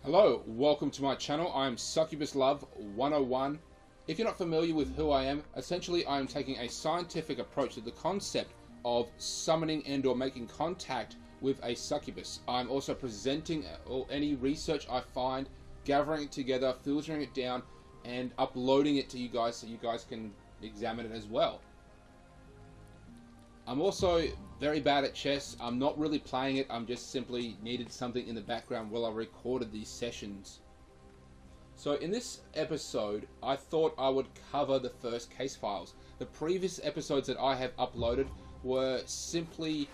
Hello, welcome to my channel. I'm Succubus Love 101. If you're not familiar with who I am, essentially I'm taking a scientific approach to the concept of summoning and or making contact with a succubus. I'm also presenting any research I find, gathering it together, filtering it down, and uploading it to you guys so you guys can examine it as well. I'm also very bad at chess. I'm not really playing it. I'm just simply needed something in the background while I recorded these sessions. So in this episode, I thought I would cover the first case files. The previous episodes that I have uploaded were simply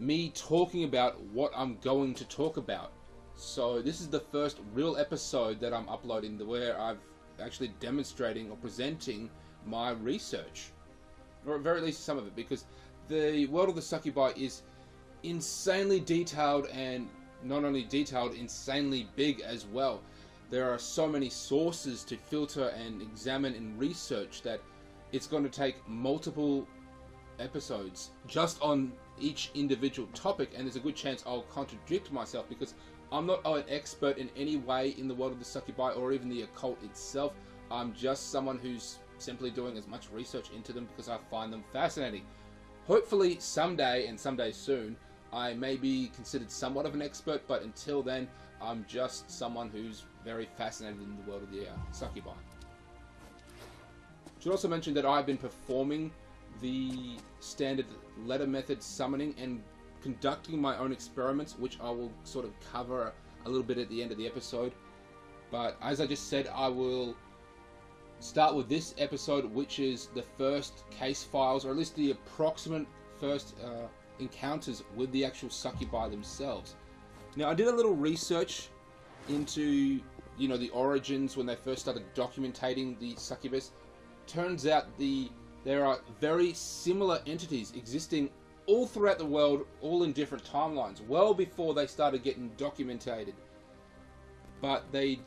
me talking about what I'm going to talk about. So this is the first real episode that I'm uploading where I've actually demonstrating or presenting my research. Or at very least some of it, because the world of the succubi is insanely detailed, and not only detailed, insanely big as well. There are so many sources to filter and examine and research that it's going to take multiple episodes just on each individual topic, and there's a good chance I'll contradict myself because I'm not an expert in any way in the world of the succubi or even the occult itself. I'm just someone who's simply doing as much research into them because I find them fascinating. Hopefully someday, and someday soon, I may be considered somewhat of an expert, but until then, I'm just someone who's very fascinated in the world of the succubi. Should also mention that I've been performing the standard letter method summoning and conducting my own experiments, which I will sort of cover a little bit at the end of the episode. But as I just said, I will start with this episode, which is the first case files, or at least the approximate first encounters with the actual succubi themselves. Now, I did a little research into, the origins when they first started documenting the succubus. Turns out there are very similar entities existing all throughout the world, all in different timelines, well before they started getting documented. But they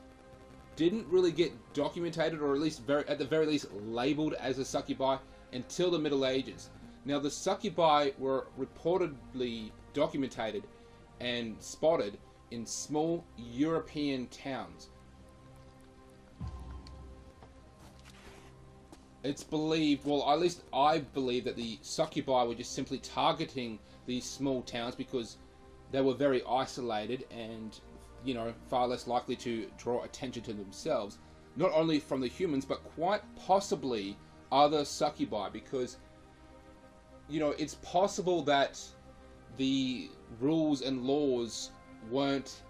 didn't really get documented, or at least at the very least labeled as a succubi until the Middle Ages. Now, the succubi were reportedly documented and spotted in small European towns. It's believed, well, at least I believe, that the succubi were just simply targeting these small towns because they were very isolated and far less likely to draw attention to themselves, not only from the humans, but quite possibly other succubi, because, it's possible that the rules and laws weren't,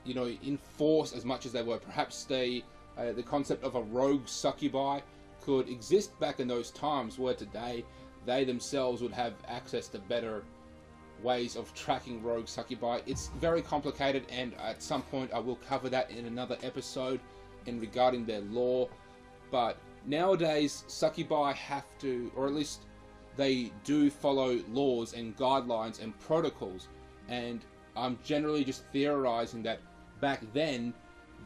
enforced as much as they were. Perhaps the concept of a rogue succubi could exist back in those times, where today they themselves would have access to better ways of tracking rogue succubi. It's very complicated, and at some point I will cover that in another episode in regarding their law. But nowadays succubi have to, or at least they do, follow laws and guidelines and protocols, and I'm generally just theorizing that back then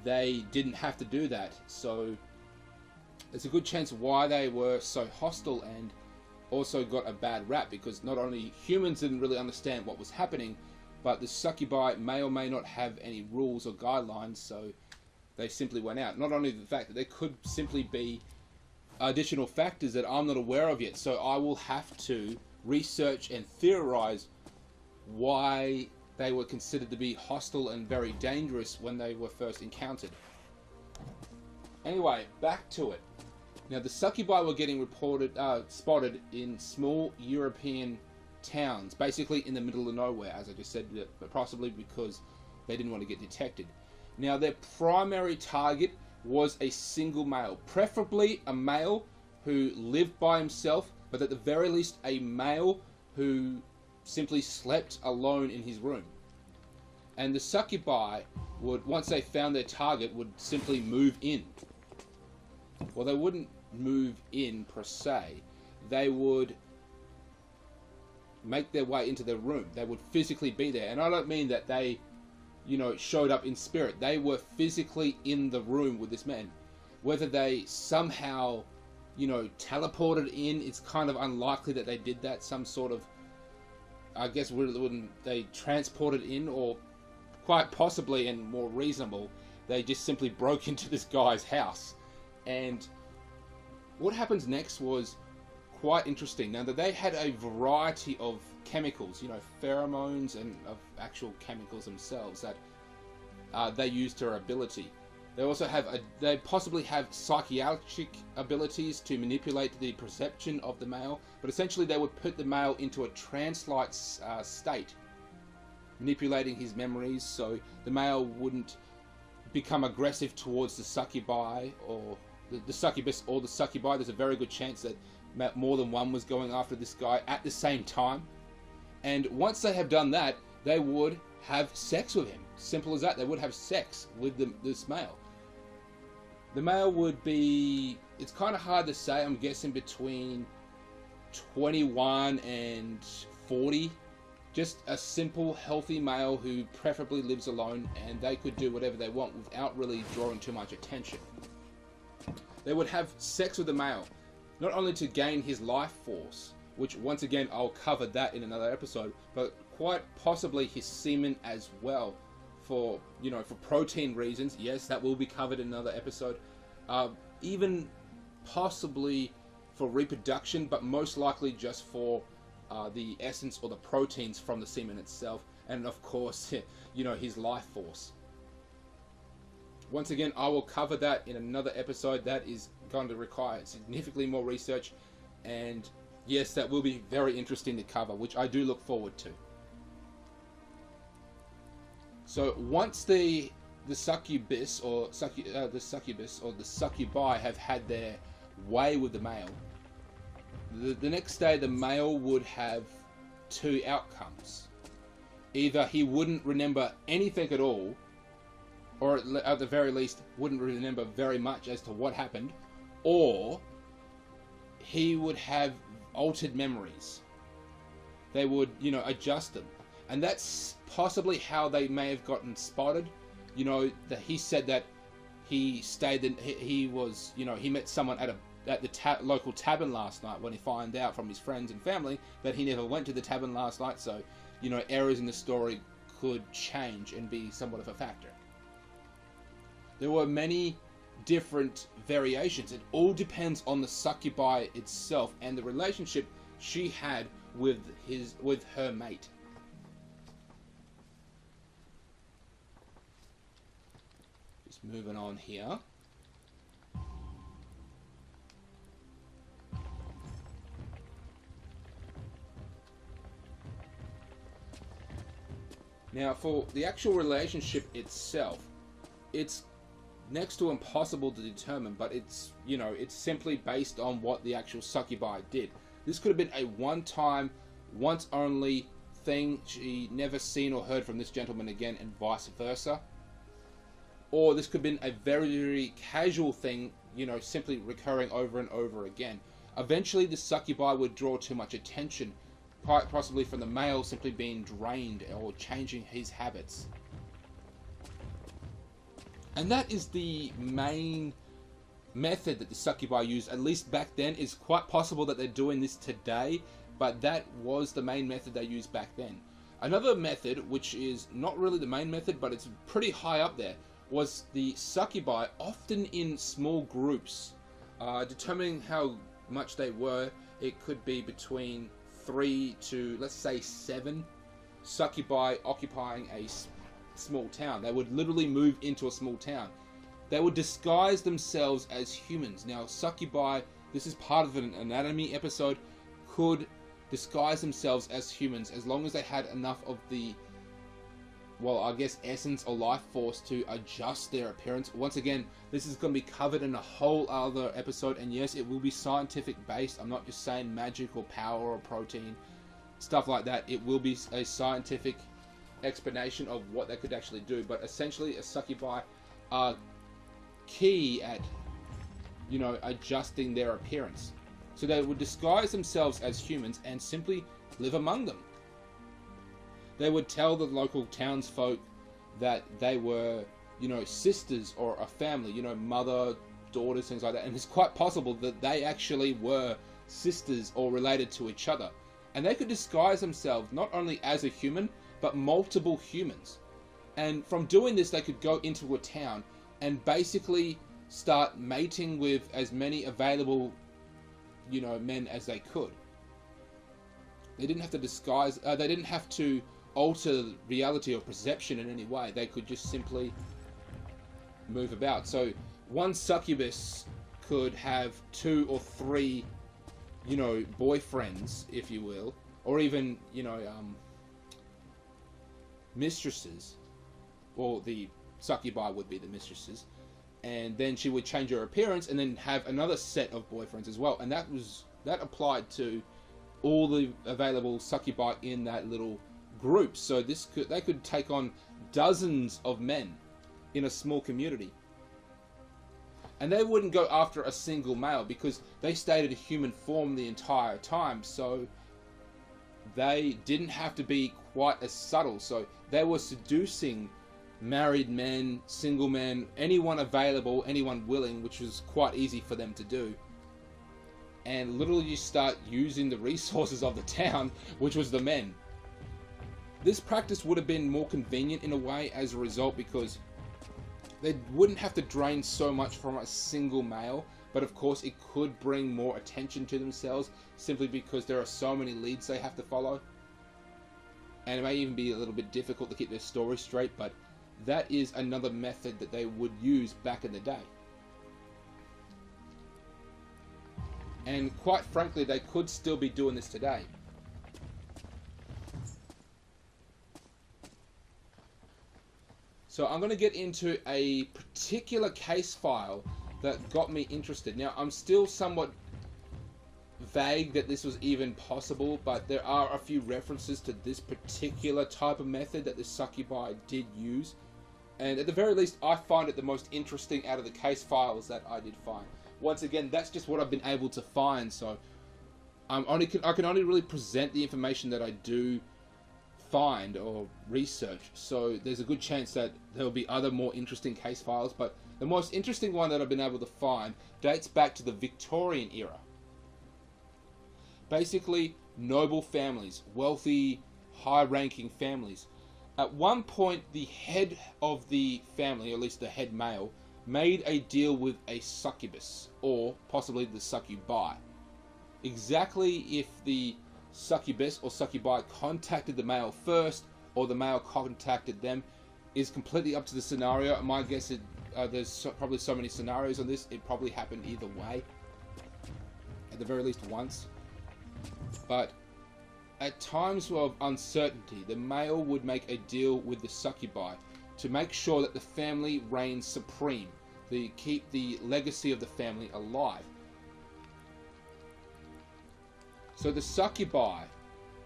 they didn't have to do that. So there's a good chance why they were so hostile and also got a bad rap, because not only humans didn't really understand what was happening, but the succubi may or may not have any rules or guidelines, so they simply went out. Not only the fact that there could simply be additional factors that I'm not aware of yet, so I will have to research and theorize why they were considered to be hostile and very dangerous when they were first encountered. Anyway, back to it. Now, the succubi were getting spotted in small European towns, basically in the middle of nowhere, as I just said, but possibly because they didn't want to get detected. Now, their primary target was a single male, preferably a male who lived by himself, but at the very least a male who simply slept alone in his room. And the succubi would, once they found their target, would simply move in. Well, they wouldn't move in per se. They would make their way into their room. They would physically be there, and I don't mean that they showed up in spirit. They were physically in the room with this man. Whether they somehow teleported in, it's kind of unlikely that they did that. Some sort of, I guess, when they transported in, or quite possibly, and more reasonable, they just simply broke into this guy's house. And what happens next was quite interesting. Now, that they had a variety of chemicals, pheromones and of actual chemicals themselves that they used to their ability. They also they possibly have psychiatric abilities to manipulate the perception of the male, but essentially they would put the male into a trance-like state, manipulating his memories so the male wouldn't become aggressive towards the succubi or the succubus or the succubi. There's a very good chance that more than one was going after this guy at the same time. And once they have done that, they would have sex with him. Simple as that. They would have sex with this male. The male would be, it's kind of hard to say, I'm guessing between 21 and 40. Just a simple, healthy male who preferably lives alone, and they could do whatever they want without really drawing too much attention. They would have sex with the male, not only to gain his life force, which once again I'll cover that in another episode, but quite possibly his semen as well, for protein reasons. Yes, that will be covered in another episode. Even possibly for reproduction, but most likely just for the essence or the proteins from the semen itself, and of course, his life force. Once again, I will cover that in another episode. That is going to require significantly more research, and yes, that will be very interesting to cover, which I do look forward to. So once the succubus or the succubi have had their way with the male, the next day the male would have two outcomes. Either he wouldn't remember anything at all, or at the very least wouldn't remember very much as to what happened, or he would have altered memories. They would, adjust them. And that's possibly how they may have gotten spotted. That he said that he stayed in, he was, he met someone at the local tavern last night, when he found out from his friends and family that he never went to the tavern last night. So, errors in the story could change and be somewhat of a factor. There were many different variations. It all depends on the succubi itself and the relationship she had with her mate. Just moving on here. Now, for the actual relationship itself, it's next to impossible to determine, but it's simply based on what the actual succubi did. This could have been a one-time, once-only thing. She never seen or heard from this gentleman again, and vice versa. Or this could have been a very, very casual thing, simply recurring over and over again. Eventually, the succubi would draw too much attention, quite possibly from the male simply being drained or changing his habits. And that is the main method that the succubi used, at least back then. It's quite possible that they're doing this today, but that was the main method they used back then. Another method, which is not really the main method, but it's pretty high up there, was the succubi, often in small groups. Determining how much they were, it could be between 3 to, let's say, 7 succubi occupying a small town. They would literally move into a small town. They would disguise themselves as humans. Now, succubi, this is part of an anatomy episode, could disguise themselves as humans as long as they had enough of the, well, I guess essence or life force to adjust their appearance. Once again, this is going to be covered in a whole other episode, and yes, it will be scientific based. I'm not just saying magic or power or protein, stuff like that. It will be a scientific explanation of what they could actually do, but essentially a succubi are key at adjusting their appearance. So they would disguise themselves as humans and simply live among them. They would tell the local townsfolk that they were sisters or a family, mother, daughters, things like that, and it's quite possible that they actually were sisters or related to each other. And they could disguise themselves not only as a human, but multiple humans. And from doing this, they could go into a town and basically start mating with as many available, men as they could. They didn't have to disguise, they didn't have to alter reality or perception in any way. They could just simply move about. So one succubus could have 2 or 3, boyfriends, if you will, or even, mistresses. Well, the succubi would be the mistresses. And then she would change her appearance and then have another set of boyfriends as well. And that applied to all the available succubi in that little group. So they could take on dozens of men in a small community. And they wouldn't go after a single male because they stayed in a human form the entire time. So they didn't have to be quite as subtle. So they were seducing married men, single men, anyone available, anyone willing, which was quite easy for them to do. And literally you start using the resources of the town, which was the men. This practice would have been more convenient in a way as a result, because they wouldn't have to drain so much from a single male, but of course it could bring more attention to themselves simply because there are so many leads they have to follow. And it may even be a little bit difficult to keep their story straight, but that is another method that they would use back in the day. And quite frankly, they could still be doing this today. So I'm going to get into a particular case file that got me interested. Now, I'm still somewhat vague that this was even possible, but there are a few references to this particular type of method that the succubi did use. And at the very least, I find it the most interesting out of the case files that I did find. Once again, that's just what I've been able to find, so I can only really present the information that I do find or research. So there's a good chance that there'll be other more interesting case files, but the most interesting one that I've been able to find dates back to the Victorian era. Basically, noble families, wealthy, high-ranking families. At one point, the head of the family, or at least the head male, made a deal with a succubus, or possibly the succubi. Exactly if the succubus or succubi contacted the male first, or the male contacted them, is completely up to the scenario. My guess is there's probably so many scenarios on this, it probably happened either way, at the very least once. But at times of uncertainty, the male would make a deal with the succubi to make sure that the family reigns supreme, to keep the legacy of the family alive. So the succubi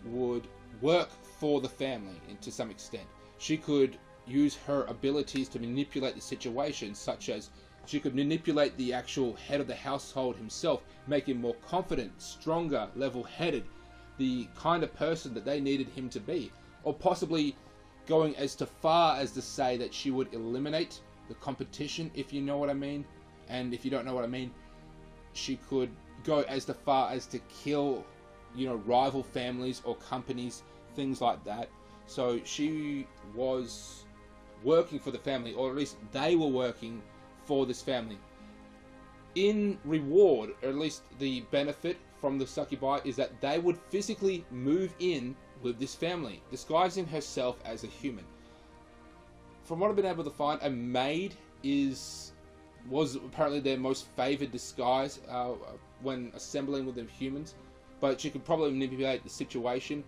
would work for the family to some extent. She could use her abilities to manipulate the situation, such as she could manipulate the actual head of the household himself, make him more confident, stronger, level-headed, the kind of person that they needed him to be. Or possibly going as far as to say that she would eliminate the competition, if you know what I mean. And if you don't know what I mean, she could go as far as to kill, rival families or companies, things like that. So she was working for the family, or at least they were working for this family. In reward, or at least the benefit from the succubi, is that they would physically move in with this family, disguising herself as a human. From what I've been able to find, a maid was apparently their most favored disguise when assembling with them humans, but she could probably manipulate the situation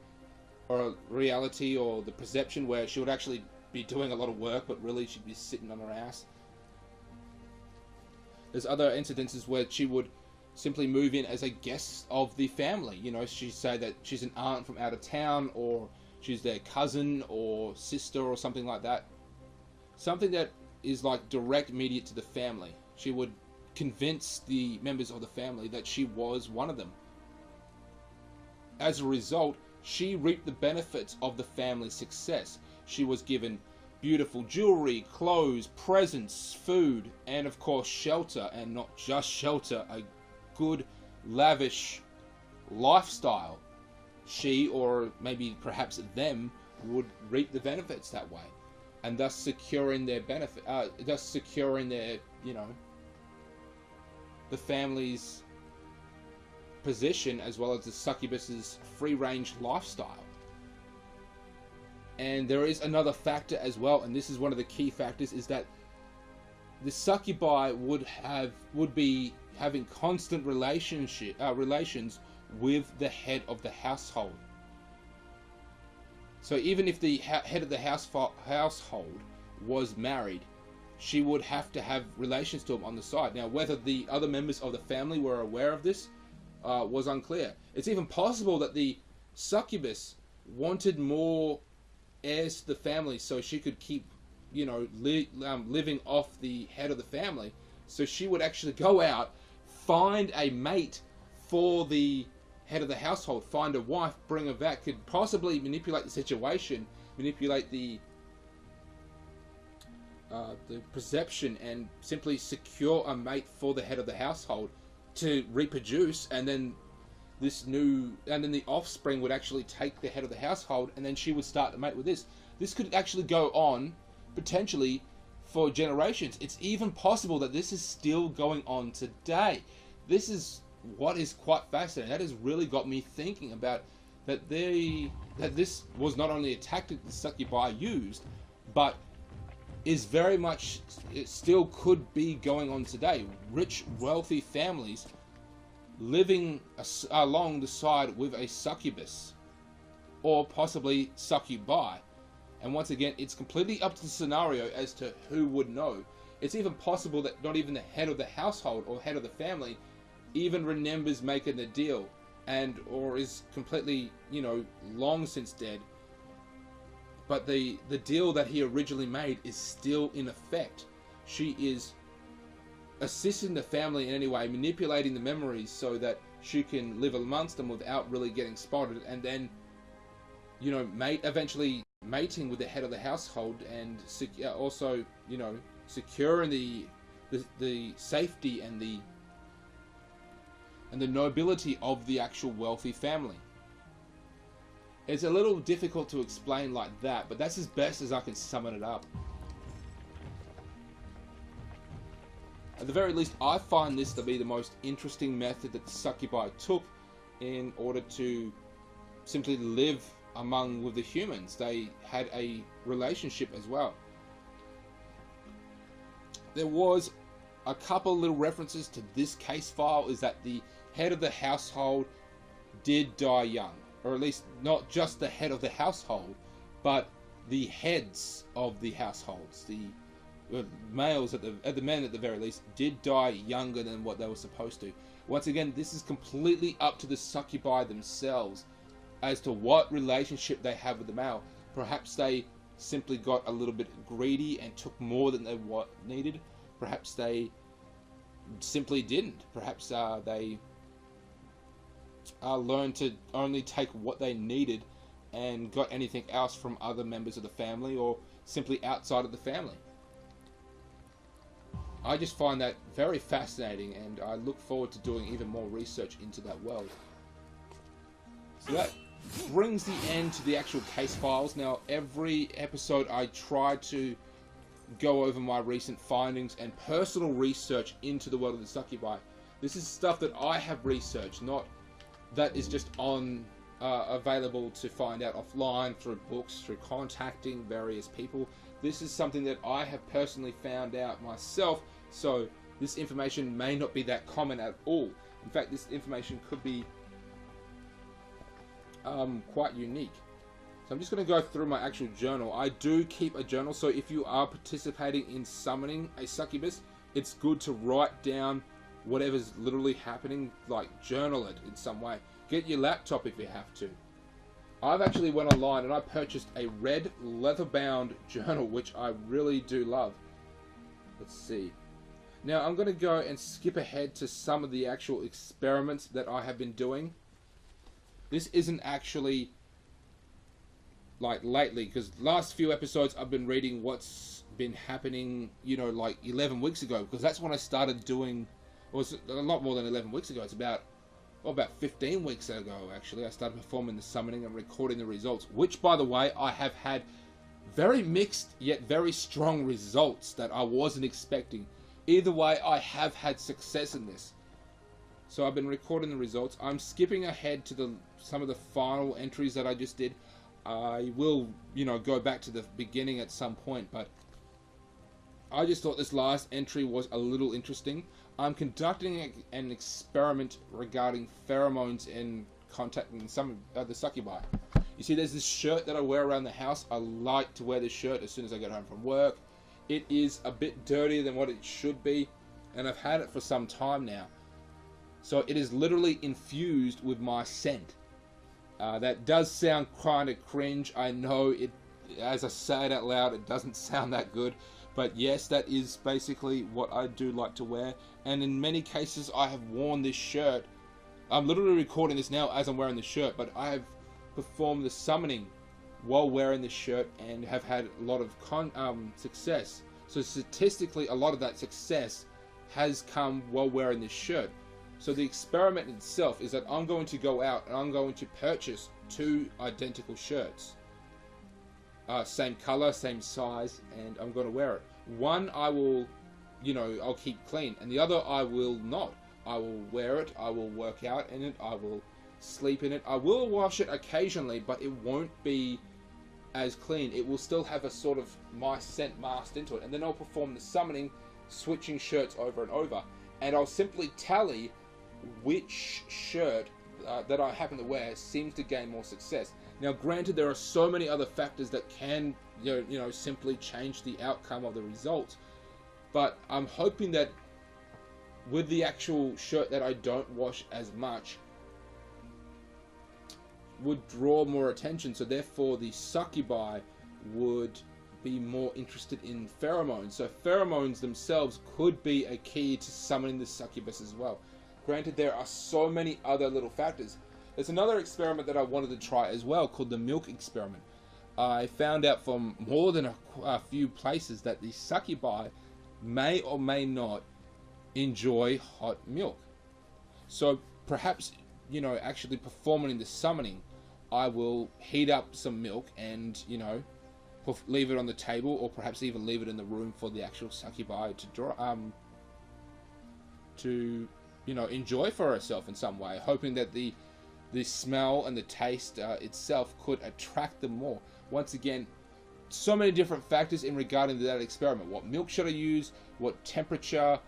or reality or the perception where she would actually be doing a lot of work, but really she'd be sitting on her ass. There's other incidences where she would simply move in as a guest of the family. She'd say that she's an aunt from out of town, or she's their cousin or sister or something like that. Something that is like direct immediate to the family. She would convince the members of the family that she was one of them. As a result, she reaped the benefits of the family's success. She was given beautiful jewelry, clothes, presents, food, and of course shelter, and not just shelter, a good, lavish lifestyle. She, or maybe perhaps them, would reap the benefits that way. and thus securing their benefit, thus securing their, the family's position, as well as the succubus's free-range lifestyle. And there is another factor as well, and this is one of the key factors, is that the succubi would be having constant relations with the head of the household. So even if the head of the household was married, she would have to have relations to him on the side. Now, whether the other members of the family were aware of this was unclear. It's even possible that the succubus wanted more heirs to the family so she could keep, living off the head of the family. So she would actually go out, find a mate for the head of the household, find a wife, bring her back, could possibly manipulate the situation, manipulate the perception, and simply secure a mate for the head of the household to reproduce, and then the offspring would actually take the head of the household, and then she would start to mate with this. This could actually go on potentially for generations. It's even possible that this is still going on today. This is what is quite fascinating. That has really got me thinking about that this was not only a tactic the succubi used, but is very much, it still could be going on today. Rich, wealthy families living along the side with a succubus, or possibly succubi. And once again, it's completely up to the scenario as to who would know. It's even possible that not even the head of the household or head of the family even remembers making the deal, or is completely, long since dead. But the deal that he originally made is still in effect. She is assisting the family in any way, manipulating the memories so that she can live amongst them without really getting spotted, and then, eventually mating with the head of the household, and also, securing the safety and the nobility of the actual wealthy family. It's a little difficult to explain like that, but that's as best as I can summon it up. At the very least, I find this to be the most interesting method that the succubi took in order to simply live with the humans. They had a relationship as well. There was a couple little references to this case file, is that the head of the household did die young, or at least not just the head of the household, but the heads of the households, the males the men at the very least, did die younger than what they were supposed to. Once again, this is completely up to the succubi themselves as to what relationship they have with the male. Perhaps they simply got a little bit greedy and took more than they needed. Perhaps they simply didn't. Perhaps they learned to only take what they needed and got anything else from other members of the family, or simply outside of the family. I just find that very fascinating, and I look forward to doing even more research into that world. So that brings the end to the actual case files. Now, every episode I try to go over my recent findings and personal research into the world of the succubi. This is stuff that I have researched, not that is just available to find out offline through books, through contacting various people. This is something that I have personally found out myself, so this information may not be that common at all. In fact, this information could be quite unique. So I'm just going to go through my actual journal. I do keep a journal, so if you are participating in summoning a succubus, it's good to write down whatever's literally happening, like journal it in some way. Get your laptop if you have to. I've actually went online and I purchased a red leather-bound journal, which I really do love. Let's see. Now I'm going to go and skip ahead to some of the actual experiments that I have been doing. This isn't actually like lately, because last few episodes I've been reading what's been happening, like 11 weeks ago, because that's when I started doing, or it's a lot more than 11 weeks ago. It's about 15 weeks ago, actually, I started performing the summoning and recording the results, which, by the way, I have had very mixed yet very strong results that I wasn't expecting. Either way, I have had success in this. So I've been recording the results. I'm skipping ahead to some of the final entries that I just did. I will, go back to the beginning at some point, but I just thought this last entry was a little interesting. I'm conducting an experiment regarding pheromones and contacting some of the succubi. You see, there's this shirt that I wear around the house. I like to wear this shirt as soon as I get home from work. It is a bit dirtier than what it should be, and I've had it for some time now. So it is literally infused with my scent. That does sound kind of cringe. I know it, as I say it out loud, it doesn't sound that good. But yes, that is basically what I do like to wear. And in many cases, I have worn this shirt. I'm literally recording this now as I'm wearing the shirt, but I have performed the summoning while wearing this shirt and have had a lot of success. So statistically, a lot of that success has come while wearing this shirt. So the experiment itself is that I'm going to go out and I'm going to purchase 2 identical shirts. Same color, same size, and I'm going to wear it. One I will, I'll keep clean, and the other I will not. I will wear it, I will work out in it, I will sleep in it. I will wash it occasionally, but it won't be as clean. It will still have a sort of my scent masked into it, and then I'll perform the summoning, switching shirts over and over, and I'll simply tally which shirt that I happen to wear seems to gain more success. Now, granted, there are so many other factors that can, simply change the outcome of the results, but I'm hoping that with the actual shirt that I don't wash as much would draw more attention, so therefore the succubi would be more interested in pheromones. So pheromones themselves could be a key to summoning the succubus as well. Granted, there are so many other little factors. There's another experiment that I wanted to try as well called the milk experiment. I found out from more than a few places that the succubi may or may not enjoy hot milk. So perhaps, actually performing the summoning, I will heat up some milk and, leave it on the table, or perhaps even leave it in the room for the actual succubi to enjoy for herself in some way, hoping that the smell and the taste itself could attract them more. Once again, so many different factors in regarding to that experiment. What milk should I use? What temperature?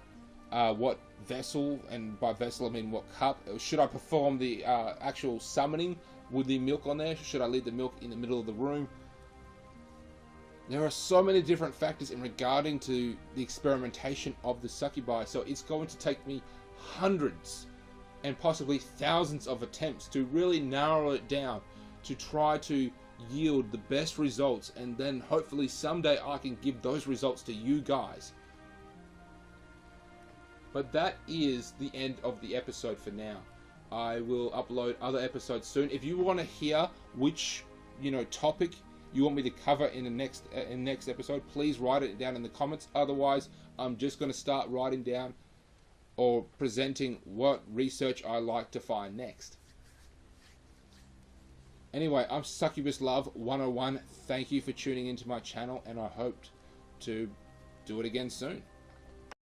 What vessel? And by vessel I mean what cup? Should I perform the actual summoning with the milk on there? Should I leave the milk in the middle of the room? There are so many different factors in regarding to the experimentation of the succubi, so it's going to take me hundreds and possibly thousands of attempts to really narrow it down, to try to yield the best results, and then hopefully someday I can give those results to you guys. But that is the end of the episode for now. I will upload other episodes soon. If you want to hear which topic you want me to cover in the next episode, please write it down in the comments. Otherwise, I'm just going to start writing down or presenting what research I like to find next. Anyway, I'm Succubus Love 101. Thank you for tuning into my channel, and I hope to do it again soon.